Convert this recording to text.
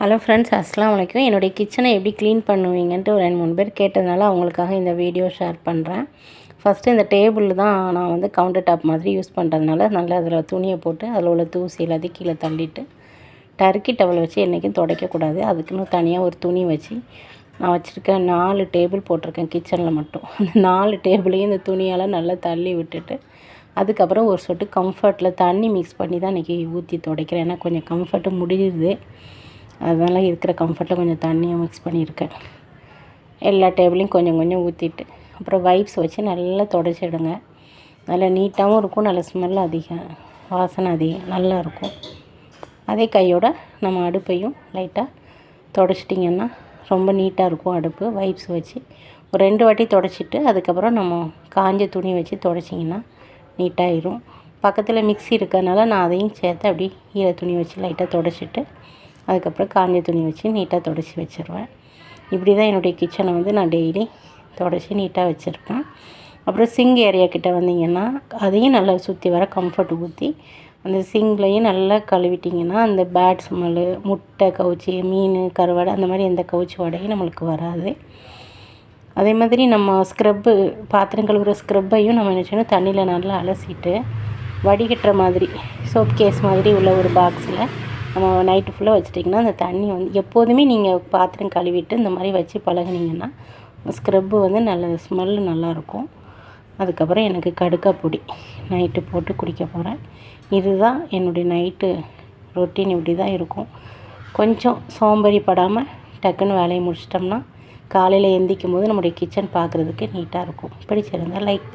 Hello friends, அஸ்ஸலாமு அலைக்கும். என்னுடைய கிச்சனை எப்படி க்ளீன் பண்ணுவீங்கன்ட்டு ஒரு 2-3 பேர் கேட்டதுனால அவங்களுக்காக இந்த வீடியோ ஷேர் பண்ணுறேன். ஃபஸ்ட்டு இந்த டேபிள் தான் நான் வந்து கவுண்டர் டாப் மாதிரி யூஸ் பண்ணுறதுனால நல்லா அதில் துணியை போட்டு அதில் உள்ள தூசி எல்லாத்தையும் கீழே தள்ளிட்டு, டர்க்கி டவல் வச்சு என்றைக்கும் துடைக்கக்கூடாது. அதுக்குன்னு தனியாக ஒரு துணி வச்சு நான் வச்சுருக்கேன். 4 டேபிள் போட்டிருக்கேன் கிச்சனில் மட்டும். அந்த 4 டேபிளையும் இந்த துணியால் நல்லா தள்ளி விட்டுட்டு, அதுக்கப்புறம் ஒரு சொட்டு கம்ஃபர்ட்டில் தண்ணி மிக்ஸ் பண்ணி தான் இன்றைக்கி ஊற்றி துடைக்கிறேன். ஏன்னா கொஞ்சம் கம்ஃபர்ட்டு முடியுது, அதனால் இருக்கிற கம்ஃபர்ட்டில் கொஞ்சம் தண்ணியை மிக்ஸ் பண்ணியிருக்கேன். எல்லா டேபிளையும் கொஞ்சம் கொஞ்சம் ஊற்றிட்டு, அப்புறம் வைப்ஸ் வச்சு நல்லா துடைச்சிடுங்க. நல்லா நீட்டாகவும் இருக்கும், நல்ல ஸ்மெல் அதிகம், வாசனை அதிகம், நல்லாயிருக்கும். அதே கையோட நம்ம அடுப்பையும் லைட்டாக துடைச்சிட்டிங்கன்னா ரொம்ப நீட்டாக இருக்கும். அடுப்பு வைப்ஸ் வச்சு ஒரு 2 வாட்டி துடைச்சிட்டு அதுக்கப்புறம் நம்ம காஞ்ச துணி வச்சு துடைச்சிங்கன்னா நீட்டாகிடும். பக்கத்தில் மிக்ஸி இருக்கிறதுனால நான் அதையும் சேர்த்து அப்படியே ஈர துணி வச்சு லைட்டாக துடைச்சிட்டு அதுக்கப்புறம் காஞ்ச துணி வச்சு நீட்டாக துடைச்சி வச்சுருவேன். இப்படி தான் என்னுடைய கிச்சனை வந்து நான் டெய்லி துடைச்சி நீட்டாக வச்சுருப்பேன். அப்புறம் சிங்க் ஏரியா கிட்டே வந்தீங்கன்னா அதையும் நல்லா சுற்றி வர கம்ஃபர்ட் ஊற்றி அந்த சிங்க்லையும் நல்லா கழுவிட்டிங்கன்னா அந்த பேட் ஸ்மெல்லு, முட்டை கவுச்சி, மீன் கருவாடை அந்த மாதிரி எந்த கவுச்சி வாடையும் நம்மளுக்கு வராது. அதே மாதிரி நம்ம ஸ்க்ரப்பு, பாத்திரம் கழுவுற ஸ்க்ரப்பையும் நம்ம என்ன செய்யணும், தண்ணியில் நல்லா அலசிட்டு வடிகட்டுற மாதிரி சோப் கேஸ் மாதிரி உள்ள ஒரு பாக்ஸில் நம்ம நைட்டு ஃபுல்லாக வச்சுட்டிங்கன்னா அந்த தண்ணி வந்து எப்போதுமே நீங்கள் பாத்திரம் கழுவிட்டு இந்த மாதிரி வச்சு பழகுனீங்கன்னா ஸ்க்ரப்பு வந்து நல்ல ஸ்மெல்லு நல்லாயிருக்கும். அதுக்கப்புறம் எனக்கு கடுக்கா பொடி நைட்டு போட்டு குடிக்க போகிறேன். இதுதான் என்னுடைய நைட்டு ரொட்டீன். இப்படி தான் இருக்கும். கொஞ்சம் சோம்பேறி படாமல் டக்குன்னு வேலையை முடிச்சிட்டோம்னா காலையில் எந்திரிக்கும் போது நம்முடைய கிச்சன் பார்க்குறதுக்கு நீட்டாக இருக்கும். பிடிச்சிருந்தால் லைக்